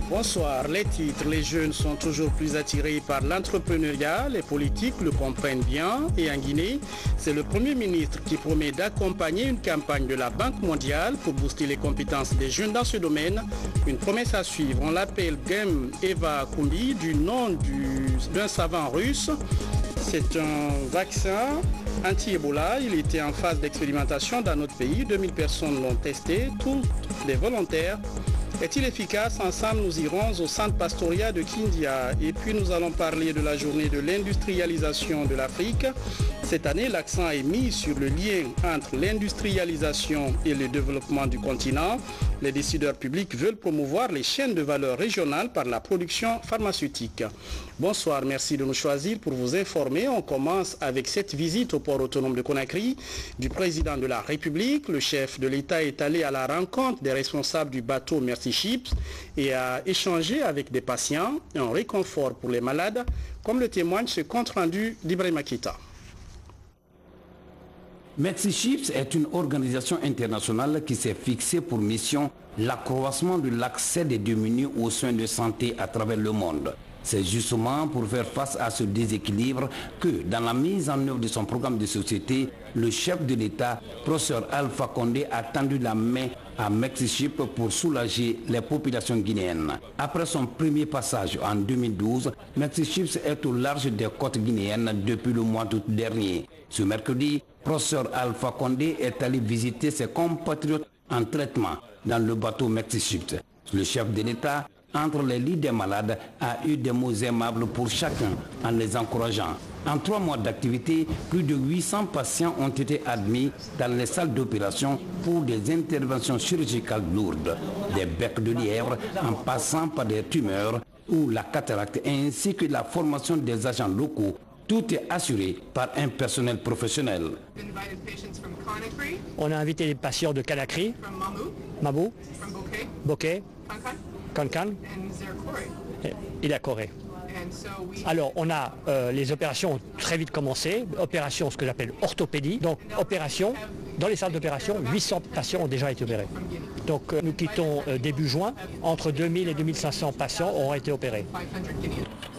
Bonsoir. Les titres. Les jeunes sont toujours plus attirés par l'entrepreneuriat. Les politiques le comprennent bien. Et en Guinée, c'est le Premier ministre qui promet d'accompagner une campagne de la Banque mondiale pour booster les compétences des jeunes dans ce domaine. Une promesse à suivre. On l'appelle Gam Eva Kumbi, du nom d'un savant russe. C'est un vaccin anti-Ebola. Il était en phase d'expérimentation dans notre pays. 2000 personnes l'ont testé, tous des volontaires. Est-il efficace? Ensemble, nous irons au centre pastoria de Kindia. Et puis, nous allons parler de la journée de l'industrialisation de l'Afrique. Cette année, l'accent est mis sur le lien entre l'industrialisation et le développement du continent. Les décideurs publics veulent promouvoir les chaînes de valeur régionales par la production pharmaceutique. Bonsoir, merci de nous choisir pour vous informer. On commence avec cette visite au port autonome de Conakry du président de la République. Le chef de l'État est allé à la rencontre des responsables du bateau Merci Ships et a échangé avec des patients, un réconfort pour les malades, comme le témoigne ce compte-rendu d'Ibrahima Keita. Merci Ships est une organisation internationale qui s'est fixée pour mission l'accroissement de l'accès des démunis aux soins de santé à travers le monde. C'est justement pour faire face à ce déséquilibre que, dans la mise en œuvre de son programme de société, le chef de l'État, professeur Alpha Condé, a tendu la main à Mexiship pour soulager les populations guinéennes. Après son premier passage en 2012, Mexiship est au large des côtes guinéennes depuis le mois d'août dernier. Ce mercredi, professeur Alpha Condé est allé visiter ses compatriotes en traitement dans le bateau Mexiship. Le chef de l'État, entre les lits des malades, a eu des mots aimables pour chacun en les encourageant. En 3 mois d'activité, plus de 800 patients ont été admis dans les salles d'opération pour des interventions chirurgicales lourdes, des becs de lièvre en passant par des tumeurs ou la cataracte, ainsi que la formation des agents locaux. Tout est assuré par un personnel professionnel. On a invité les patients de Conakry, Mabou, Bokeh, Kankan et la Corée. Alors on a les opérations ont très vite commencé, opération ce que j'appelle orthopédie, donc opération, dans les salles d'opération, 800 patients ont déjà été opérés. Donc nous quittons début juin, entre 2000 et 2500 patients auront été opérés.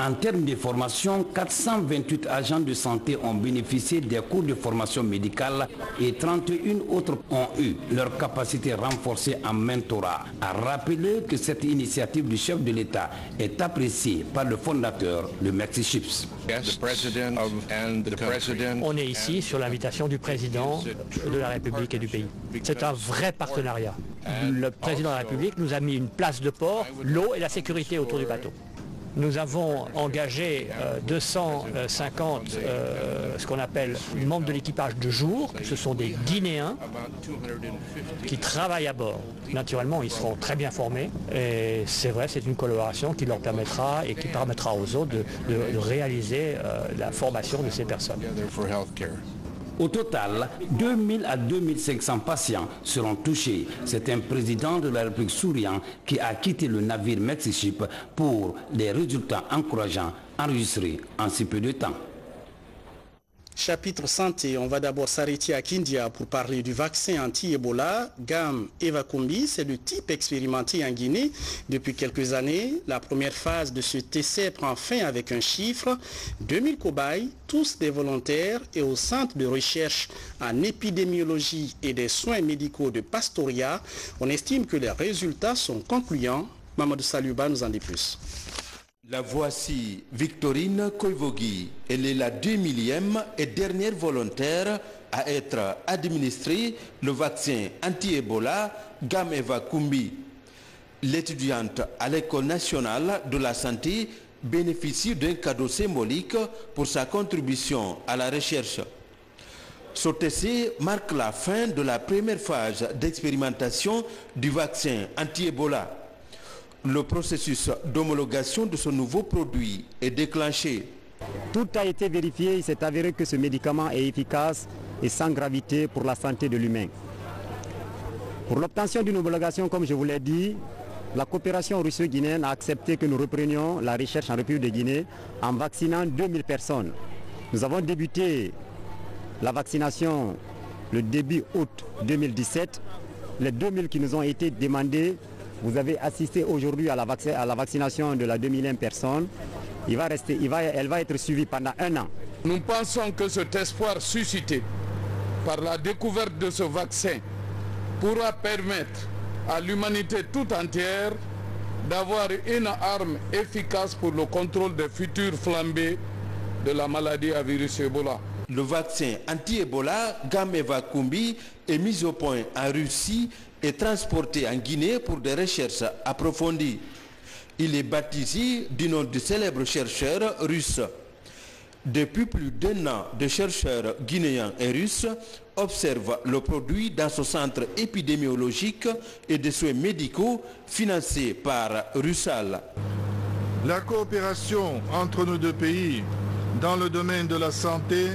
En termes de formation, 428 agents de santé ont bénéficié des cours de formation médicale et 31 autres ont eu leur capacité renforcée en mentorat. À rappeler que cette initiative du chef de l'État est appréciée par le fondateur, le Merci Ships. On est ici sur l'invitation du président de la République et du pays. C'est un vrai partenariat. Le président de la République nous a mis une place de port, l'eau et la sécurité autour du bateau. Nous avons engagé 250, ce qu'on appelle membres de l'équipage de jour. Ce sont des Guinéens qui travaillent à bord. Naturellement, ils seront très bien formés. Et c'est vrai, c'est une collaboration qui leur permettra et qui permettra aux autres de réaliser la formation de ces personnes. Au total, 2000 à 2500 patients seront touchés. C'est un président de la République souriant qui a quitté le navire Mexiship pour des résultats encourageants enregistrés en si peu de temps. Chapitre santé, on va d'abord s'arrêter à Kindia pour parler du vaccin anti-Ebola. Gam Eva Kumbi, c'est le type expérimenté en Guinée depuis quelques années. La première phase de ce essai prend fin avec un chiffre, 2000 cobayes, tous des volontaires, et au centre de recherche en épidémiologie et des soins médicaux de Pastoria, on estime que les résultats sont concluants. Mamadou Saliouba nous en dit plus. La voici Victorine Koivogi. Elle est la 2000e et dernière volontaire à être administrée le vaccin anti-Ebola Gam Eva Kumbi. L'étudiante à l'École nationale de la santé bénéficie d'un cadeau symbolique pour sa contribution à la recherche. Ce essai marque la fin de la première phase d'expérimentation du vaccin anti-Ebola. Le processus d'homologation de ce nouveau produit est déclenché. Tout a été vérifié, il s'est avéré que ce médicament est efficace et sans gravité pour la santé de l'humain. Pour l'obtention d'une homologation, comme je vous l'ai dit, la coopération russo-guinéenne a accepté que nous reprenions la recherche en République de Guinée en vaccinant 2000 personnes. Nous avons débuté la vaccination le début août 2017. Les 2000 qui nous ont été demandés, vous avez assisté aujourd'hui à la vaccination de la 2000e personne. Elle va être suivie pendant 1 an. Nous pensons que cet espoir suscité par la découverte de ce vaccin pourra permettre à l'humanité tout entière d'avoir une arme efficace pour le contrôle des futures flambées de la maladie à virus Ebola. Le vaccin anti-Ebola Gameva-Kumbi est mis au point en Russie et transporté en Guinée pour des recherches approfondies. Il est baptisé du nom du célèbre chercheur russe. Depuis plus d'1 an, des chercheurs guinéens et russes observent le produit dans ce centre épidémiologique et de soins médicaux financé par Russal. La coopération entre nos deux pays dans le domaine de la santé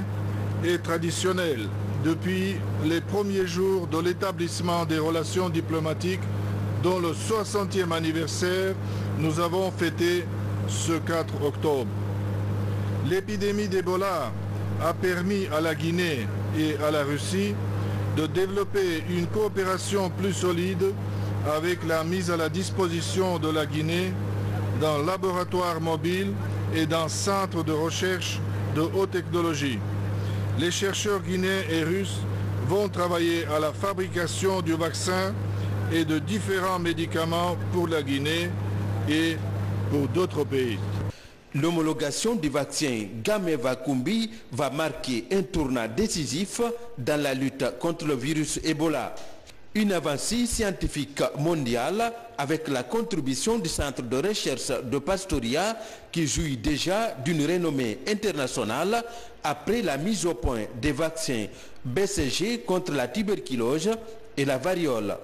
est traditionnelle depuis les premiers jours de l'établissement des relations diplomatiques dont le 60e anniversaire nous avons fêté ce 4 octobre. L'épidémie d'Ebola a permis à la Guinée et à la Russie de développer une coopération plus solide avec la mise à la disposition de la Guinée d'un laboratoire mobile et d'un centre de recherche de haute technologie. Les chercheurs guinéens et russes vont travailler à la fabrication du vaccin et de différents médicaments pour la Guinée et pour d'autres pays. L'homologation du vaccin Gameva-Kumbi va marquer un tournant décisif dans la lutte contre le virus Ebola. Une avancée scientifique mondiale avec la contribution du centre de recherche de Pastoria qui jouit déjà d'une renommée internationale après la mise au point des vaccins BCG contre la tuberculose et la variole.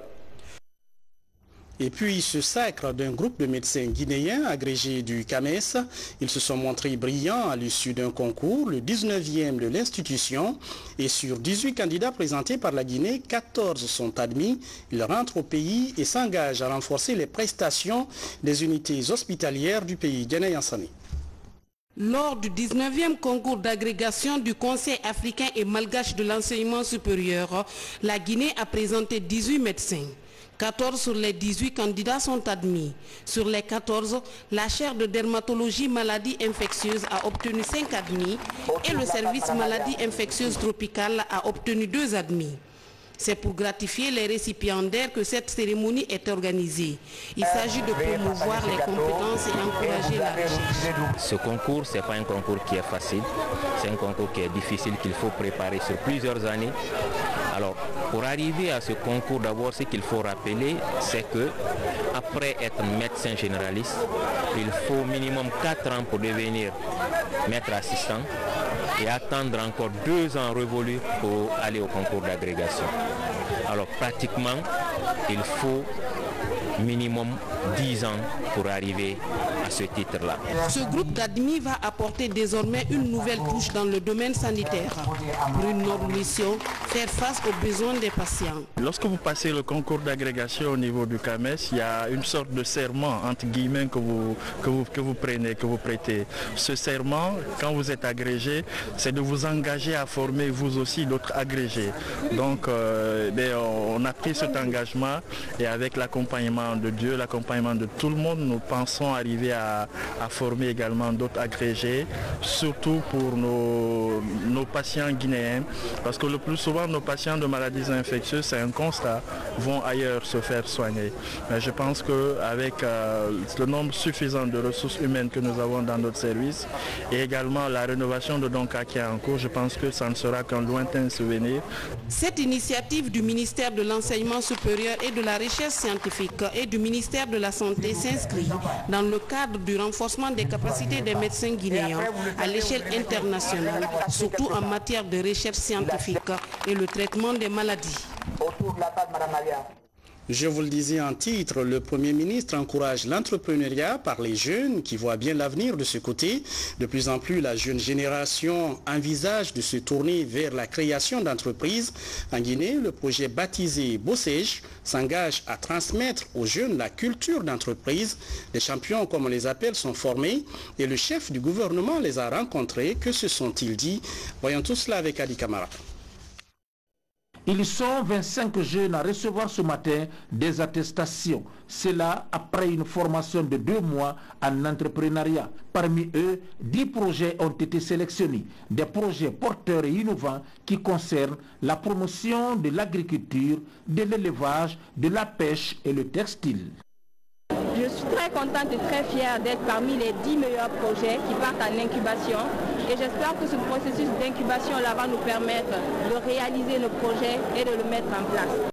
Et puis ce sacre d'un groupe de médecins guinéens agrégés du CAMES, ils se sont montrés brillants à l'issue d'un concours, le 19e de l'institution, et sur 18 candidats présentés par la Guinée, 14 sont admis. Ils rentrent au pays et s'engagent à renforcer les prestations des unités hospitalières du pays. Diana Yansani. Lors du 19e concours d'agrégation du Conseil africain et malgache de l'enseignement supérieur, la Guinée a présenté 18 médecins. 14 sur les 18 candidats sont admis. Sur les 14, la chaire de dermatologie maladies infectieuses a obtenu 5 admis et le service maladies infectieuses tropicales a obtenu 2 admis. C'est pour gratifier les récipiendaires que cette cérémonie est organisée. Il s'agit de promouvoir les compétences et encourager la recherche. Ce concours, ce n'est pas un concours qui est facile. C'est un concours qui est difficile, qu'il faut préparer sur plusieurs années. Alors, pour arriver à ce concours, d'abord, ce qu'il faut rappeler, c'est que après être médecin généraliste, il faut minimum 4 ans pour devenir maître assistant et attendre encore 2 ans révolus pour aller au concours d'agrégation. Alors, pratiquement, il faut minimum 10 ans pour arriver à ce titre-là. Ce groupe d'admis va apporter désormais une nouvelle touche dans le domaine sanitaire. Pour une noble mission, faire face aux besoins des patients. Lorsque vous passez le concours d'agrégation au niveau du CAMES, il y a une sorte de serment, entre guillemets, que vous prenez, que vous prêtez. Ce serment, quand vous êtes agrégé, c'est de vous engager à former vous aussi d'autres agrégés. Donc, on a pris cet engagement et avec l'accompagnement de Dieu, l'accompagnement de tout le monde, nous pensons arriver à former également d'autres agrégés, surtout pour nos patients guinéens, parce que le plus souvent nos patients de maladies infectieuses, c'est un constat, vont ailleurs se faire soigner. Mais je pense qu'avec le nombre suffisant de ressources humaines que nous avons dans notre service et également la rénovation de Donka qui est en cours, je pense que ça ne sera qu'un lointain souvenir. Cette initiative du ministère de l'Enseignement supérieur et de la Recherche scientifique et du ministère de la Santé s'inscrit dans le cadre du renforcement des capacités des médecins guinéens à l'échelle internationale, surtout en matière de recherche scientifique et le traitement des maladies. Je vous le disais en titre, le Premier ministre encourage l'entrepreneuriat par les jeunes qui voient bien l'avenir de ce côté. De plus en plus, la jeune génération envisage de se tourner vers la création d'entreprises. En Guinée, le projet baptisé Bossej s'engage à transmettre aux jeunes la culture d'entreprise. Les champions, comme on les appelle, sont formés et le chef du gouvernement les a rencontrés. Que se sont-ils dit? Voyons tout cela avec Ali Kamara. Ils sont 25 jeunes à recevoir ce matin des attestations. Cela après une formation de 2 mois en entrepreneuriat. Parmi eux, 10 projets ont été sélectionnés. Des projets porteurs et innovants qui concernent la promotion de l'agriculture, de l'élevage, de la pêche et le textile. Je suis très contente et très fière d'être parmi les 10 meilleurs projets qui partent en incubation. Et j'espère que ce processus d'incubation-là va nous permettre de réaliser nos projets et de le mettre en place.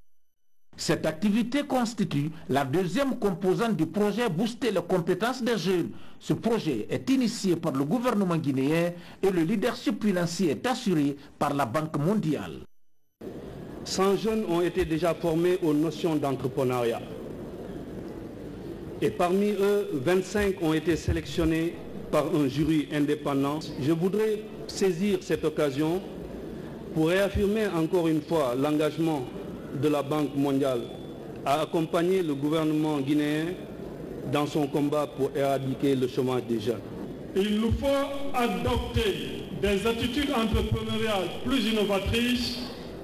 Cette activité constitue la deuxième composante du projet Booster les compétences des jeunes. Ce projet est initié par le gouvernement guinéen et le leadership financier est assuré par la Banque mondiale. 100 jeunes ont été déjà formés aux notions d'entrepreneuriat. Et parmi eux, 25 ont été sélectionnés par un jury indépendant. Je voudrais saisir cette occasion pour réaffirmer encore une fois l'engagement de la Banque mondiale à accompagner le gouvernement guinéen dans son combat pour éradiquer le chômage des jeunes. Il nous faut adopter des attitudes entrepreneuriales plus innovatrices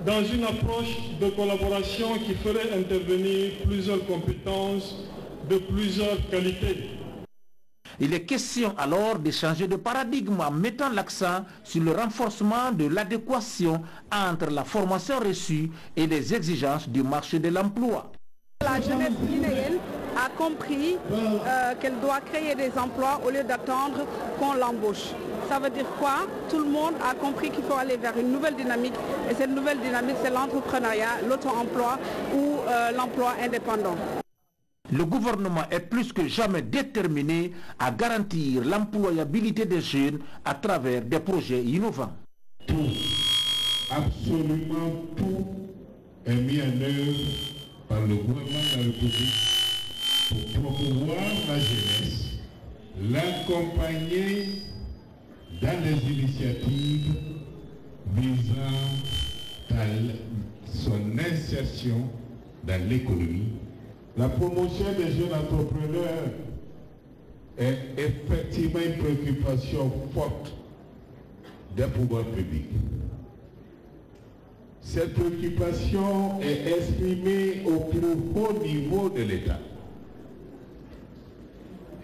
dans une approche de collaboration qui ferait intervenir plusieurs compétences de plusieurs qualités. Il est question alors de changer de paradigme en mettant l'accent sur le renforcement de l'adéquation entre la formation reçue et les exigences du marché de l'emploi. La jeunesse guinéenne a compris qu'elle doit créer des emplois au lieu d'attendre qu'on l'embauche. Ça veut dire quoi? Tout le monde a compris qu'il faut aller vers une nouvelle dynamique et cette nouvelle dynamique c'est l'entrepreneuriat, l'auto-emploi ou l'emploi indépendant. Le gouvernement est plus que jamais déterminé à garantir l'employabilité des jeunes à travers des projets innovants. Tout, absolument tout est mis en œuvre par le gouvernement de la République pour promouvoir la jeunesse, l'accompagner dans les initiatives visant à son insertion dans l'économie. La promotion des jeunes entrepreneurs est effectivement une préoccupation forte des pouvoirs publics. Cette préoccupation est exprimée au plus haut niveau de l'État.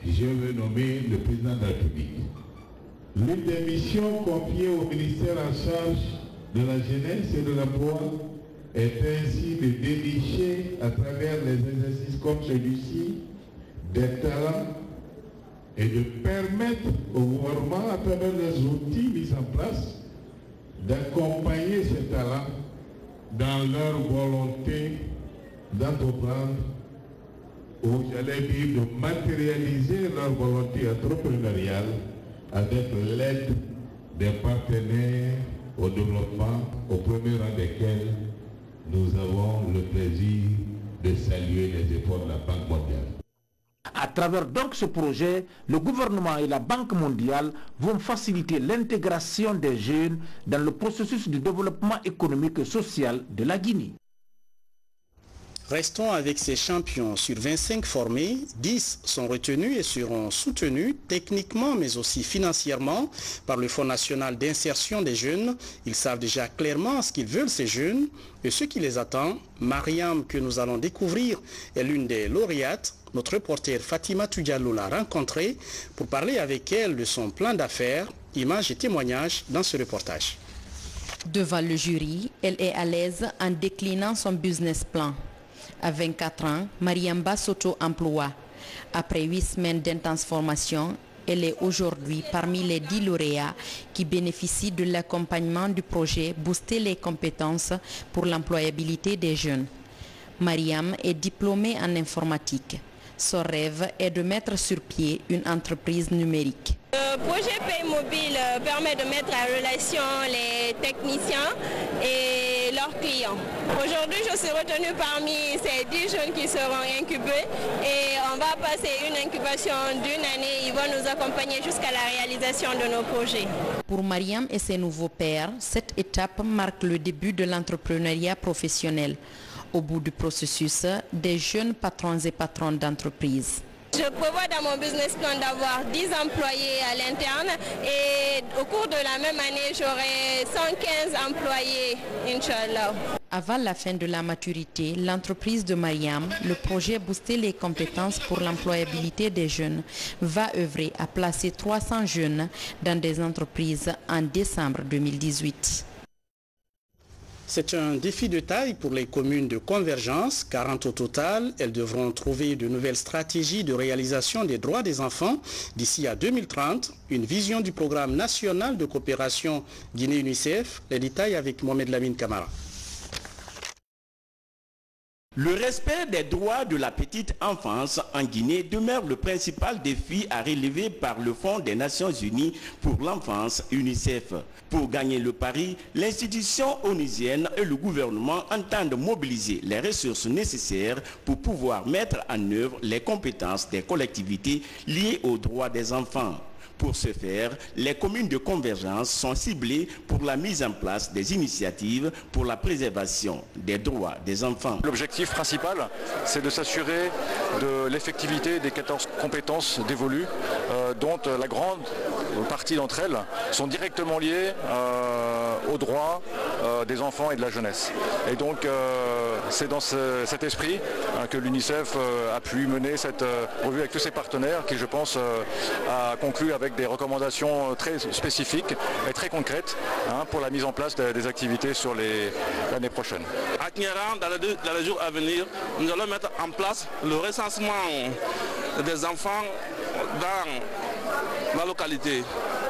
Je veux nommer le président de la République. L'une des missions confiées au ministère en charge de la jeunesse et de l'emploi est ainsi de dénicher à travers les exercices comme celui-ci des talents et de permettre au gouvernement, à travers les outils mis en place, d'accompagner ces talents dans leur volonté d'entreprendre ou, j'allais dire, de matérialiser leur volonté entrepreneuriale avec l'aide des partenaires au développement, au premier rang desquels nous avons le plaisir de saluer les efforts de la Banque mondiale. À travers donc ce projet, le gouvernement et la Banque mondiale vont faciliter l'intégration des jeunes dans le processus de développement économique et social de la Guinée. Restons avec ces champions. Sur 25 formés, 10 sont retenus et seront soutenus techniquement mais aussi financièrement par le Fonds national d'insertion des jeunes. Ils savent déjà clairement ce qu'ils veulent ces jeunes et ce qui les attend. Mariam, que nous allons découvrir, est l'une des lauréates. Notre reporter Fatima Tudialou l'a rencontrée pour parler avec elle de son plan d'affaires, images et témoignages dans ce reportage. Devant le jury, elle est à l'aise en déclinant son business plan. À 24 ans, Mariamba s'auto-emploie. Après 8 semaines d'intense formation, elle est aujourd'hui parmi les 10 lauréats qui bénéficient de l'accompagnement du projet Booster les compétences pour l'employabilité des jeunes. Mariam est diplômée en informatique. Son rêve est de mettre sur pied une entreprise numérique. Le projet Pay Mobile permet de mettre en relation les techniciens et leurs clients. Aujourd'hui, je suis retenue parmi ces 10 jeunes qui seront incubés et on va passer une incubation d'1 année. Ils vont nous accompagner jusqu'à la réalisation de nos projets. Pour Mariam et ses nouveaux pairs, cette étape marque le début de l'entrepreneuriat professionnel. Au bout du processus, des jeunes patrons et patronnes d'entreprise. Je prévois dans mon business plan d'avoir 10 employés à l'interne et au cours de la même année, j'aurai 115 employés, Inch'Allah. Avant la fin de la maturité, l'entreprise de Mariam, le projet Booster les compétences pour l'employabilité des jeunes, va œuvrer à placer 300 jeunes dans des entreprises en décembre 2018. C'est un défi de taille pour les communes de convergence, 40 au total. Elles devront trouver de nouvelles stratégies de réalisation des droits des enfants d'ici à 2030. Une vision du programme national de coopération Guinée-UNICEF. Les détails avec Mohamed Lamine Camara. Le respect des droits de la petite enfance en Guinée demeure le principal défi à relever par le Fonds des Nations Unies pour l'enfance, UNICEF. Pour gagner le pari, l'institution onusienne et le gouvernement entendent mobiliser les ressources nécessaires pour pouvoir mettre en œuvre les compétences des collectivités liées aux droits des enfants. Pour ce faire, les communes de convergence sont ciblées pour la mise en place des initiatives pour la préservation des droits des enfants. L'objectif principal, c'est de s'assurer de l'effectivité des 14 compétences dévolues, dont la grande partie d'entre elles sont directement liées aux droits des enfants et de la jeunesse. Et donc, c'est dans cet esprit que l'UNICEF a pu mener cette revue avec tous ses partenaires qui, je pense, a conclu avec des recommandations très spécifiques et très concrètes pour la mise en place des activités sur l'année prochaine. À Knieran, dans les jours à venir, nous allons mettre en place le recensement des enfants dans la localité.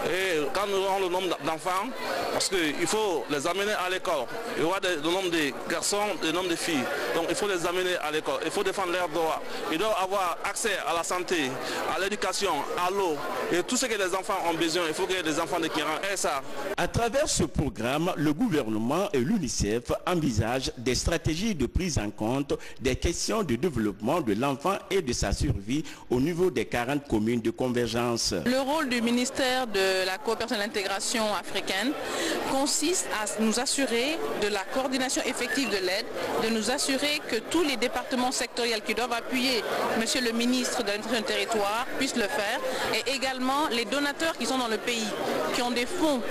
Et quand nous aurons le nombre d'enfants, parce qu'il faut les amener à l'école, il y aura le nombre de garçons et le nombre de filles. Donc il faut les amener à l'école, il faut défendre leurs droits. Ils doivent avoir accès à la santé, à l'éducation, à l'eau et tout ce que les enfants ont besoin. Il faut que les enfants de Knieran aient ça. À travers ce programme, le gouvernement et l'UNICEF envisagent des stratégies de prise en compte des questions de développement de l'enfant et de sa survie au niveau des 40 communes de convergence. Le rôle du ministère de la coopération et de l'intégration africaine consiste à nous assurer de la coordination effective de l'aide, de nous assurer que tous les départements sectoriels qui doivent appuyer Monsieur le ministre de l'Intérieur du territoire puissent le faire, et également les donateurs qui sont dans le pays, qui ont des fonds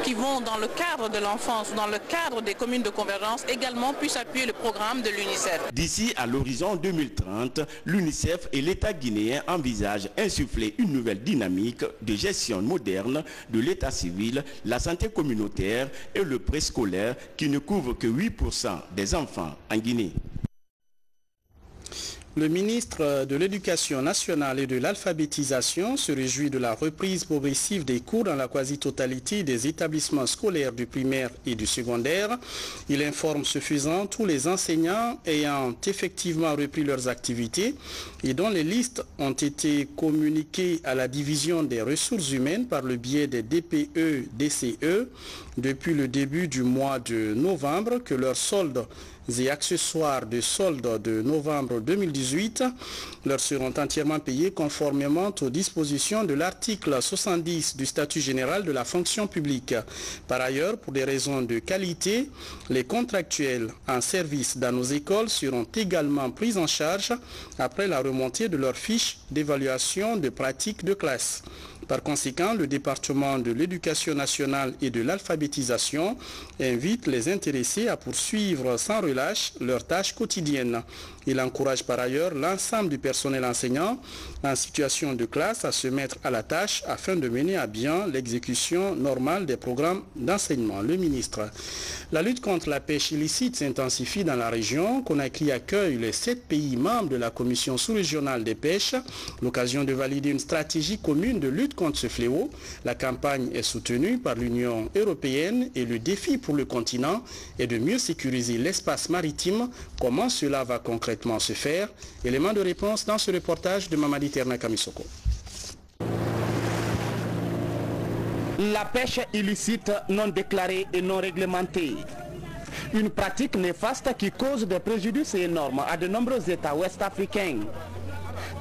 qui vont dans le cadre de l'enfance, dans le cadre des communes de convergence, également puissent appuyer le programme de l'UNICEF. D'ici à l'horizon 2030, l'UNICEF et l'État guinéen envisagent insuffler une nouvelle dynamique de gestion moderne de l'état civil, la santé communautaire et le préscolaire qui ne couvre que 8% des enfants en Guinée. Le ministre de l'Éducation nationale et de l'alphabétisation se réjouit de la reprise progressive des cours dans la quasi-totalité des établissements scolaires du primaire et du secondaire. Il informe ce faisant tous les enseignants ayant effectivement repris leurs activités et dont les listes ont été communiquées à la division des ressources humaines par le biais des DPE-DCE depuis le début du mois de novembre, que leurs soldes et accessoires de solde de novembre 2018 leur seront entièrement payés conformément aux dispositions de l'article 70 du statut général de la fonction publique. Par ailleurs, pour des raisons de qualité, les contractuels en service dans nos écoles seront également pris en charge après la remontée de leurs fiches d'évaluation de pratique de classe. Par conséquent, le département de l'Éducation nationale et de l'alphabétisation invite les intéressés à poursuivre sans relâche leurs tâches quotidiennes. Il encourage par ailleurs l'ensemble du personnel enseignant en situation de classe à se mettre à la tâche afin de mener à bien l'exécution normale des programmes d'enseignement. Le ministre. La lutte contre la pêche illicite s'intensifie dans la région. Conakry accueille les 7 pays membres de la commission sous-régionale des pêches. L'occasion de valider une stratégie commune de lutte contre ce fléau. La campagne est soutenue par l'Union européenne et le défi pour le continent est de mieux sécuriser l'espace maritime. Comment cela va concrètement se faire? Élément de réponse dans ce reportage de Mamadi Terna Kamisoko. La pêche illicite non déclarée et non réglementée. Une pratique néfaste qui cause des préjudices énormes à de nombreux États ouest-africains.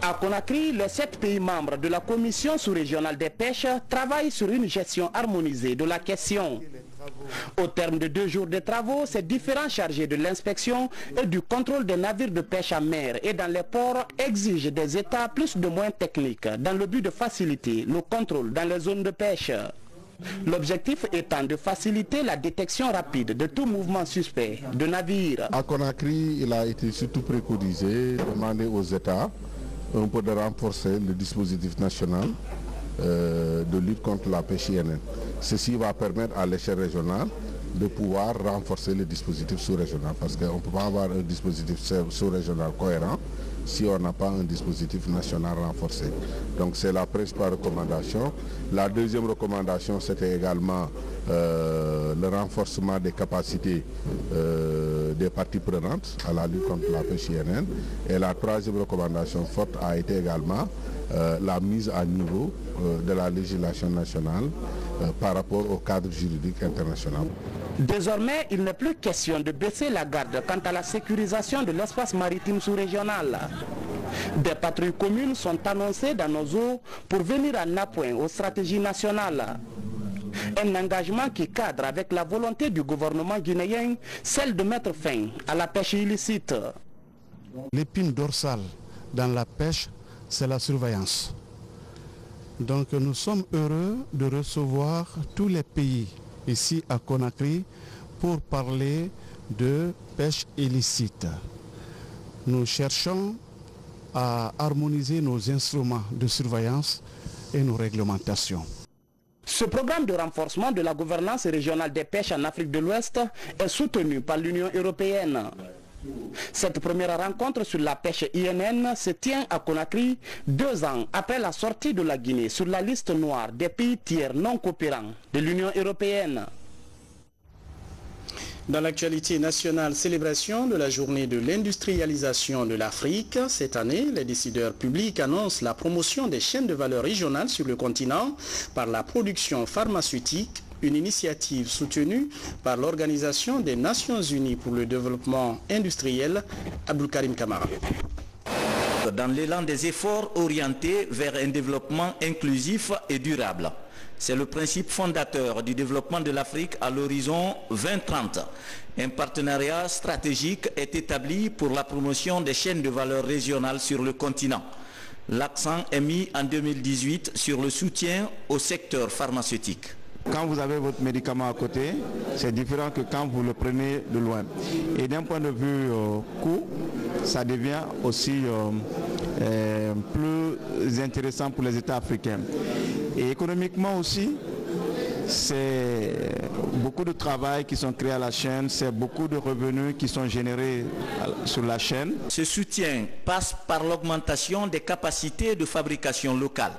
À Conakry, les 7 pays membres de la Commission sous-régionale des pêches travaillent sur une gestion harmonisée de la question. Au terme de 2 jours de travaux, ces différents chargés de l'inspection et du contrôle des navires de pêche en mer et dans les ports exigent des états plus ou moins techniques dans le but de faciliter le contrôle dans les zones de pêche. L'objectif étant de faciliter la détection rapide de tout mouvement suspect de navires. À Conakry, il a été surtout préconisé, demandé aux États un peu de renforcer le dispositif national de lutte contre la pêche INN. Ceci va permettre à l'échelle régionale de pouvoir renforcer le dispositif sous-régional parce qu'on ne peut pas avoir un dispositif sous-régional cohérent si on n'a pas un dispositif national renforcé. Donc c'est la principale recommandation. La deuxième recommandation, c'était également le renforcement des capacités des parties prenantes à la lutte contre la pêche INN. Et la troisième recommandation forte a été également la mise à niveau de la législation nationale par rapport au cadre juridique international. Désormais, il n'est plus question de baisser la garde quant à la sécurisation de l'espace maritime sous-régional. Des patrouilles communes sont annoncées dans nos eaux pour venir en appoint aux stratégies nationales. Un engagement qui cadre avec la volonté du gouvernement guinéen, celle de mettre fin à la pêche illicite. L'épine dorsale dans la pêche, c'est la surveillance. Donc nous sommes heureux de recevoir tous les pays ici à Conakry pour parler de pêche illicite. Nous cherchons à harmoniser nos instruments de surveillance et nos réglementations. Ce programme de renforcement de la gouvernance régionale des pêches en Afrique de l'Ouest est soutenu par l'Union européenne. Cette première rencontre sur la pêche INN se tient à Conakry 2 ans après la sortie de la Guinée sur la liste noire des pays tiers non coopérants de l'Union européenne. Dans l'actualité nationale, célébration de la journée de l'industrialisation de l'Afrique. Cette année, les décideurs publics annoncent la promotion des chaînes de valeur régionales sur le continent par la production pharmaceutique, une initiative soutenue par l'Organisation des Nations Unies pour le développement industriel, Abdulkarim Kamara. Dans l'élan des efforts orientés vers un développement inclusif et durable. C'est le principe fondateur du développement de l'Afrique à l'horizon 2030. Un partenariat stratégique est établi pour la promotion des chaînes de valeur régionales sur le continent. L'accent est mis en 2018 sur le soutien au secteur pharmaceutique. Quand vous avez votre médicament à côté, c'est différent que quand vous le prenez de loin. Et d'un point de vue coût, ça devient aussi plus intéressant pour les États africains. Et économiquement aussi, c'est beaucoup de travail qui sont créés à la chaîne, c'est beaucoup de revenus qui sont générés sur la chaîne. Ce soutien passe par l'augmentation des capacités de fabrication locale.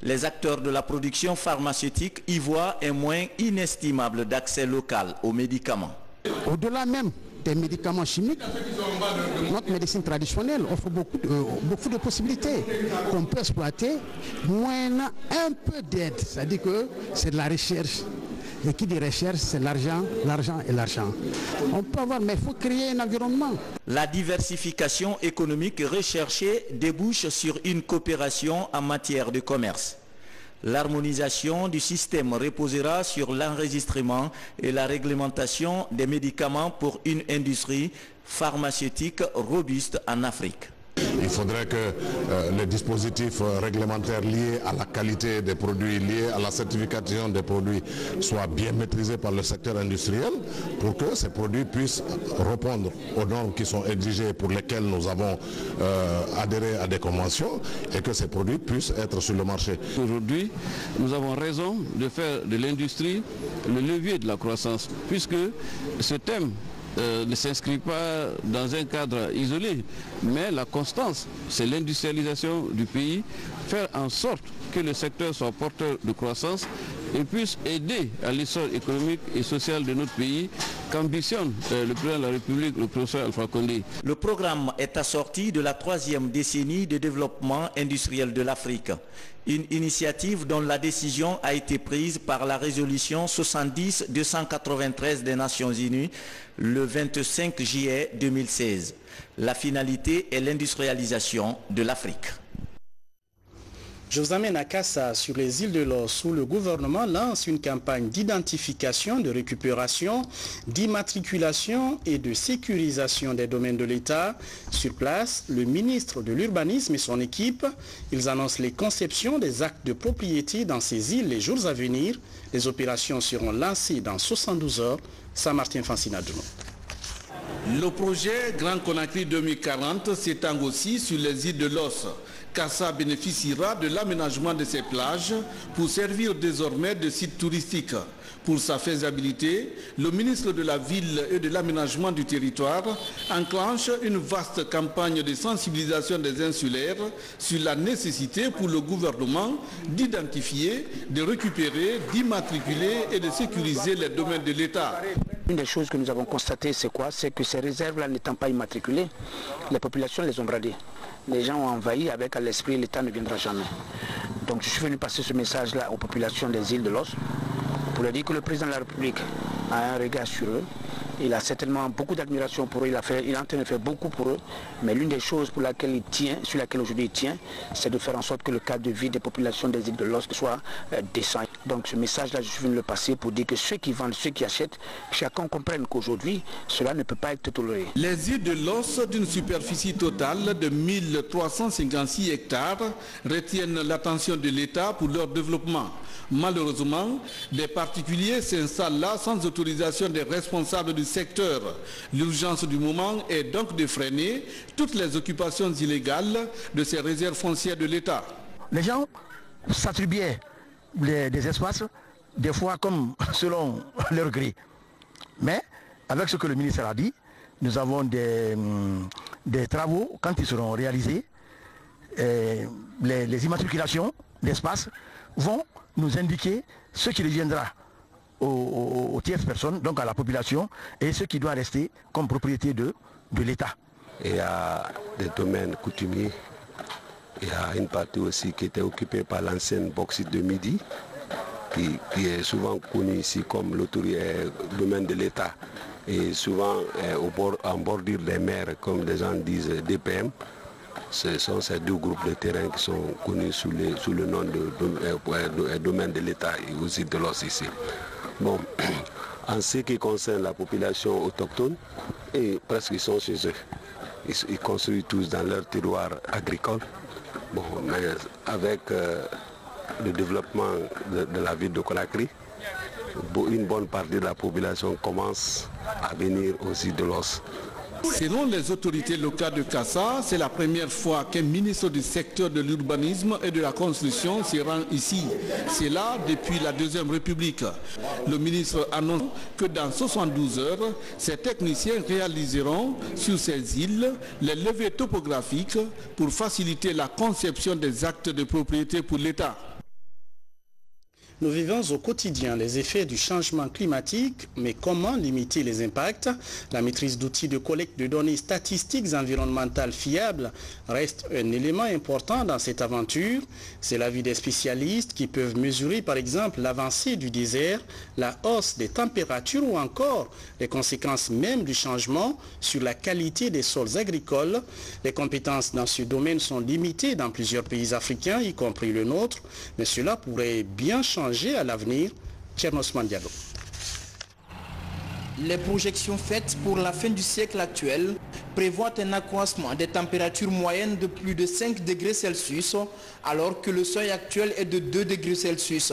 Les acteurs de la production pharmaceutique y voient un moyen inestimable d'accès local aux médicaments. Au-delà même des médicaments chimiques, notre médecine traditionnelle offre beaucoup de possibilités qu'on peut exploiter, moyennant un peu d'aide. C'est-à-dire que c'est de la recherche. Et qui dit recherche, c'est l'argent, l'argent et l'argent. On peut avoir, mais il faut créer un environnement. La diversification économique recherchée débouche sur une coopération en matière de commerce. L'harmonisation du système reposera sur l'enregistrement et la réglementation des médicaments pour une industrie pharmaceutique robuste en Afrique. Il faudrait que les dispositifs réglementaires liés à la qualité des produits, liés à la certification des produits soient bien maîtrisés par le secteur industriel pour que ces produits puissent répondre aux normes qui sont exigées pour lesquelles nous avons adhéré à des conventions et que ces produits puissent être sur le marché. Aujourd'hui, nous avons raison de faire de l'industrie le levier de la croissance puisque ce thème ne s'inscrit pas dans un cadre isolé, mais la constance, c'est l'industrialisation du pays, faire en sorte que le secteur soit porteur de croissance et puisse aider à l'essor économique et social de notre pays qu'ambitionne le président de la République, le professeur Alpha Condé. Le programme est assorti de la 3e décennie de développement industriel de l'Afrique. Une initiative dont la décision a été prise par la résolution 70-293 des Nations Unies le 25 juillet 2016. La finalité est l'industrialisation de l'Afrique. Je vous amène à Kassa, sur les îles de l'Os, où le gouvernement lance une campagne d'identification, de récupération, d'immatriculation et de sécurisation des domaines de l'État. Sur place, le ministre de l'Urbanisme et son équipe, ils annoncent les conceptions des actes de propriété dans ces îles les jours à venir. Les opérations seront lancées dans 72 heures. Saint-Martin Fansinadono. Le projet Grand Conakry 2040 s'étend aussi sur les îles de l'Os. Kassa bénéficiera de l'aménagement de ses plages pour servir désormais de site touristique. Pour sa faisabilité, le ministre de la Ville et de l'Aménagement du Territoire enclenche une vaste campagne de sensibilisation des insulaires sur la nécessité pour le gouvernement d'identifier, de récupérer, d'immatriculer et de sécuriser les domaines de l'État. Une des choses que nous avons constatées, c'est quoi? C'est que ces réserves-là n'étant pas immatriculées, les populations les ont bradées. Les gens ont envahi avec à l'esprit l'État ne viendra jamais. Donc je suis venu passer ce message-là aux populations des îles de l'Os pour leur dire que le président de la République a un regard sur eux. Il a certainement beaucoup d'admiration pour eux, il est en train de faire beaucoup pour eux, mais l'une des choses pour laquelle il tient, sur laquelle aujourd'hui il tient, c'est de faire en sorte que le cadre de vie des populations des îles de l'Os soit décent. Donc ce message-là, je suis venu le passer pour dire que ceux qui vendent, ceux qui achètent, chacun comprenne qu'aujourd'hui, cela ne peut pas être toléré. Les îles de l'Os, d'une superficie totale de 1356 hectares, retiennent l'attention de l'État pour leur développement. Malheureusement, des particuliers s'installent là sans autorisation des responsables du secteur. L'urgence du moment est donc de freiner toutes les occupations illégales de ces réserves foncières de l'État. Les gens s'attribuaient des espaces, des fois comme selon leur gré. Mais avec ce que le ministère a dit, nous avons des travaux, quand ils seront réalisés, les immatriculations d'espaces vont nous indiquer ce qui deviendra aux tierces personnes, donc à la population, et ce qui doit rester comme propriété de l'État. Il y a des domaines coutumiers, il y a une partie aussi qui était occupée par l'ancienne bauxite de Midi, qui est souvent connue ici comme domaine de l'État, et souvent en bordure des mers, comme les gens disent, DPM. Ce sont ces deux groupes de terrain qui sont connus sous le nom de domaine de l'État et aussi de l'Os ici. Bon, en ce qui concerne la population autochtone, et presque ils sont chez eux. Ils construisent tous dans leur terroir agricole. Bon, mais avec le développement de la ville de Conakry, une bonne partie de la population commence à venir aussi de l'Os. Selon les autorités locales de Kassa, c'est la première fois qu'un ministre du secteur de l'urbanisme et de la construction se rend ici. C'est là depuis la Deuxième République. Le ministre annonce que dans 72 heures, ces techniciens réaliseront sur ces îles les levées topographiques pour faciliter la conception des actes de propriété pour l'État. Nous vivons au quotidien les effets du changement climatique, mais comment limiter les impacts? La maîtrise d'outils de collecte de données statistiques environnementales fiables reste un élément important dans cette aventure. C'est l'avis des spécialistes qui peuvent mesurer par exemple l'avancée du désert, la hausse des températures ou encore les conséquences même du changement sur la qualité des sols agricoles. Les compétences dans ce domaine sont limitées dans plusieurs pays africains, y compris le nôtre, mais cela pourrait bien changer à l'avenir. Tchernos Mandiado. Les projections faites pour la fin du siècle actuel prévoient un accroissement des températures moyennes de plus de 5 degrés Celsius alors que le seuil actuel est de 2 degrés Celsius.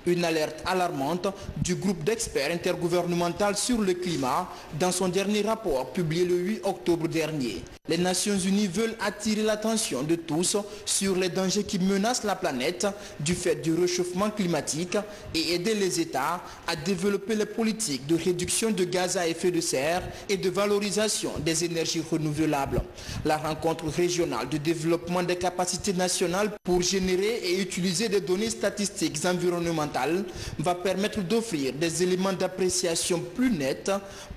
Une alerte alarmante du groupe d'experts intergouvernemental sur le climat dans son dernier rapport publié le 8 octobre dernier. Les Nations Unies veulent attirer l'attention de tous sur les dangers qui menacent la planète du fait du réchauffement climatique et aider les États à développer les politiques de réduction de gaz à effet de serre et de valorisation des énergies renouvelables. La rencontre régionale de développement des capacités nationales pour générer et utiliser des données statistiques environnementales va permettre d'offrir des éléments d'appréciation plus nets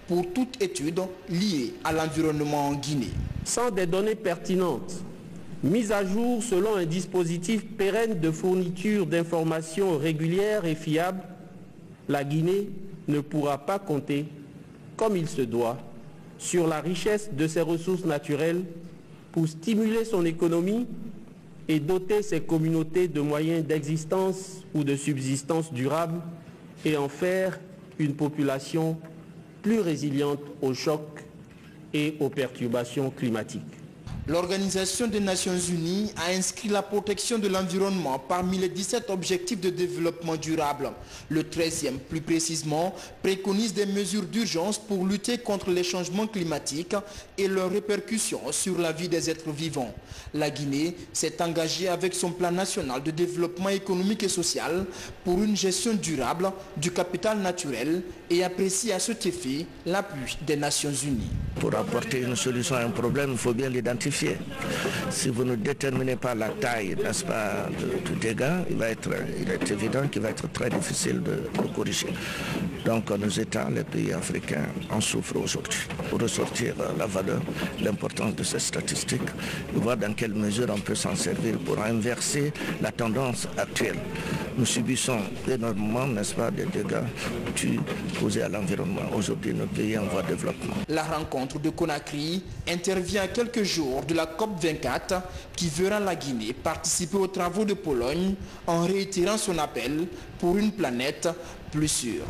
pour toute étude liée à l'environnement en Guinée. Sans des données pertinentes, mises à jour selon un dispositif pérenne de fourniture d'informations régulières et fiables, la Guinée ne pourra pas compter, comme il se doit, sur la richesse de ses ressources naturelles pour stimuler son économie et doter ces communautés de moyens d'existence ou de subsistance durable et en faire une population plus résiliente aux chocs et aux perturbations climatiques. L'Organisation des Nations Unies a inscrit la protection de l'environnement parmi les 17 objectifs de développement durable. Le 13e, plus précisément, préconise des mesures d'urgence pour lutter contre les changements climatiques et leurs répercussions sur la vie des êtres vivants. La Guinée s'est engagée avec son plan national de développement économique et social pour une gestion durable du capital naturel et apprécie à cet effet l'appui des Nations Unies. Pour apporter une solution à un problème, il faut bien l'identifier. Si vous ne déterminez pas la taille, n'est-ce pas, du dégât, il est évident qu'il va être très difficile de corriger. Donc nos États, les pays africains en souffrent aujourd'hui. Pour ressortir la valeur, l'importance de ces statistiques, et voir dans quelle mesure on peut s'en servir pour inverser la tendance actuelle. Nous subissons énormément, n'est-ce pas, des dégâts causés à l'environnement. Aujourd'hui, nos pays en voie de développement. La rencontre de Conakry intervient à quelques jours de la COP24 qui verra la Guinée participer aux travaux de Pologne en réitérant son appel pour une planète plus sûre.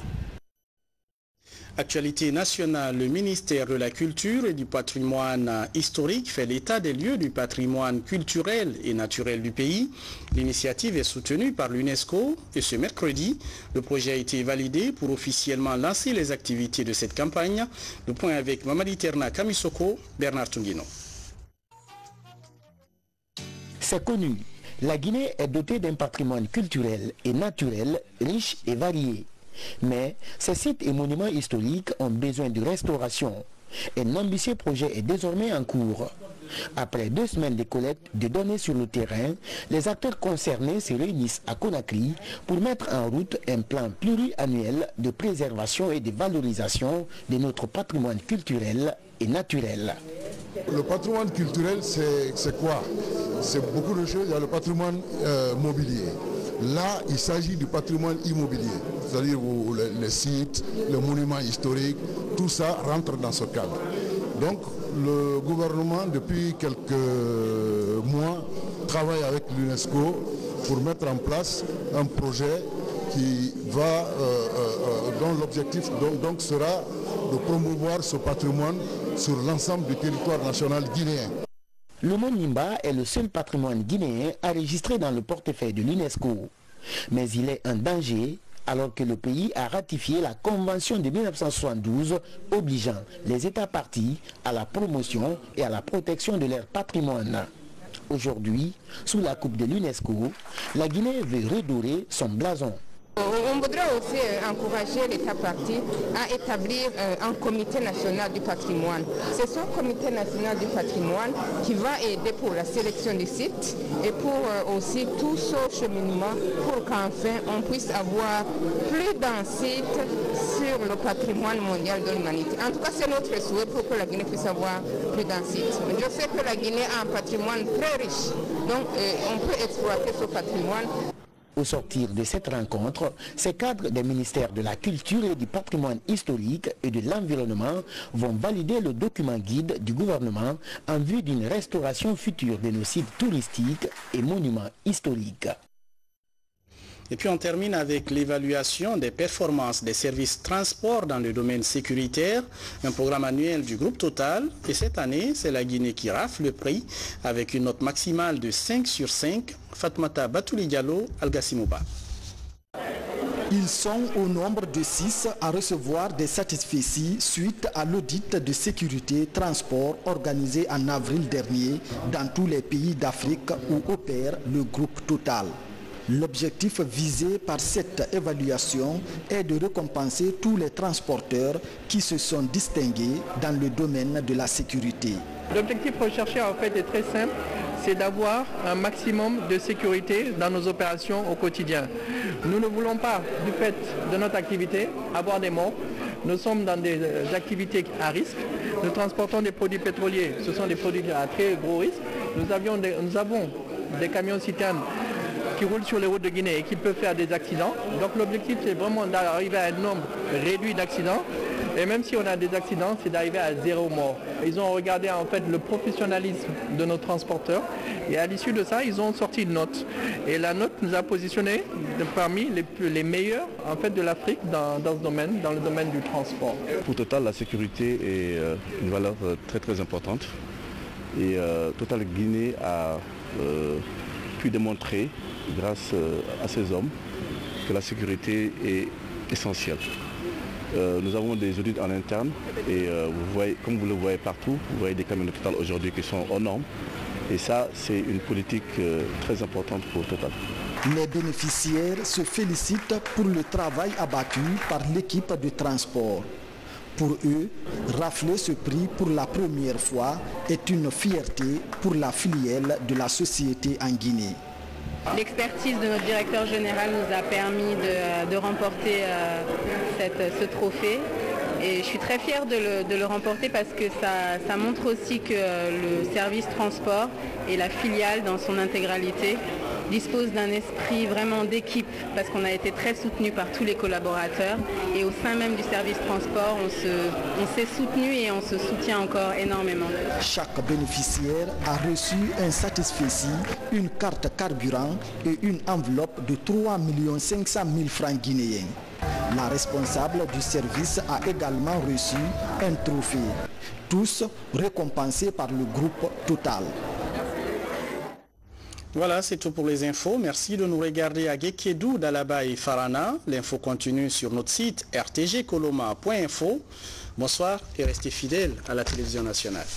Actualité nationale, le ministère de la Culture et du Patrimoine historique fait l'état des lieux du patrimoine culturel et naturel du pays. L'initiative est soutenue par l'UNESCO et ce mercredi, le projet a été validé pour officiellement lancer les activités de cette campagne. Le point avec Mamadi Terna Kamisoko, Bernard Tunguino. C'est connu, la Guinée est dotée d'un patrimoine culturel et naturel riche et varié. Mais ces sites et monuments historiques ont besoin de restauration. Un ambitieux projet est désormais en cours. Après 2 semaines de collecte de données sur le terrain, les acteurs concernés se réunissent à Conakry pour mettre en route un plan pluriannuel de préservation et de valorisation de notre patrimoine culturel et naturel. Le patrimoine culturel, c'est quoi? C'est beaucoup de choses. Il y a le patrimoine mobilier. Là, il s'agit du patrimoine immobilier, c'est-à-dire les sites, les monuments historiques, tout ça rentre dans ce cadre. Donc, le gouvernement, depuis quelques mois, travaille avec l'UNESCO pour mettre en place un projet qui va, dont l'objectif donc sera de promouvoir ce patrimoine sur l'ensemble du territoire national guinéen. Le Mont Nimba est le seul patrimoine guinéen enregistré dans le portefeuille de l'UNESCO. Mais il est en danger alors que le pays a ratifié la Convention de 1972 obligeant les États partis à la promotion et à la protection de leur patrimoine. Aujourd'hui, sous la coupe de l'UNESCO, la Guinée veut redorer son blason. On voudrait aussi encourager l'État parti à établir un comité national du patrimoine. C'est ce comité national du patrimoine qui va aider pour la sélection du site et pour aussi tout ce cheminement pour qu'enfin on puisse avoir plus d'un site sur le patrimoine mondial de l'humanité. En tout cas, c'est notre souhait pour que la Guinée puisse avoir plus d'un site. Je sais que la Guinée a un patrimoine très riche, donc on peut exploiter ce patrimoine. Au sortir de cette rencontre, ces cadres des ministères de la Culture et du Patrimoine historique et de l'Environnement vont valider le document guide du gouvernement en vue d'une restauration future de nos sites touristiques et monuments historiques. Et puis on termine avec l'évaluation des performances des services transport dans le domaine sécuritaire, un programme annuel du groupe Total. Et cette année, c'est la Guinée qui rafle le prix avec une note maximale de 5 sur 5. Fatmata Batouli Diallo, Algassimouba. Ils sont au nombre de 6 à recevoir des satisfecits suite à l'audit de sécurité transport organisé en avril dernier dans tous les pays d'Afrique où opère le groupe Total. L'objectif visé par cette évaluation est de récompenser tous les transporteurs qui se sont distingués dans le domaine de la sécurité. L'objectif recherché en fait est très simple, c'est d'avoir un maximum de sécurité dans nos opérations au quotidien. Nous ne voulons pas, du fait de notre activité, avoir des morts. Nous sommes dans des activités à risque. Nous transportons des produits pétroliers, ce sont des produits à très gros risque. Nous avons des camions citernes qui roulent sur les routes de Guinée et qui peuvent faire des accidents. Donc l'objectif c'est vraiment d'arriver à un nombre réduit d'accidents Et même si on a des accidents, c'est d'arriver à 0 mort. Ils ont regardé en fait le professionnalisme de nos transporteurs et à l'issue de ça, ils ont sorti une note. Et la note nous a positionnés parmi les meilleurs en fait de l'Afrique dans ce domaine, dans le domaine du transport. Pour Total, la sécurité est une valeur très très importante. Et Total Guinée a pu démontrer, grâce à ces hommes, que la sécurité est essentielle. Nous avons des audits en interne et vous voyez, comme vous le voyez partout, vous voyez des camions de Total aujourd'hui qui sont aux normes. Et ça, c'est une politique très importante pour Total. Les bénéficiaires se félicitent pour le travail abattu par l'équipe de transport. Pour eux, rafler ce prix pour la première fois est une fierté pour la filiale de la société en Guinée. L'expertise de notre directeur général nous a permis de remporter ce trophée. Et je suis très fière de le remporter parce que ça montre aussi que le service transport et la filiale dans son intégralité dispose d'un esprit vraiment d'équipe parce qu'on a été très soutenu par tous les collaborateurs et au sein même du service transport, on s'est soutenu et on se soutient encore énormément. Chaque bénéficiaire a reçu un satisfecit, une carte carburant et une enveloppe de 3 500 000 francs guinéens. La responsable du service a également reçu un trophée, tous récompensés par le groupe Total. Voilà, c'est tout pour les infos. Merci de nous regarder à Gekedou, Dalaba et Farana. L'info continue sur notre site rtgkoloma.info. Bonsoir et restez fidèles à la télévision nationale.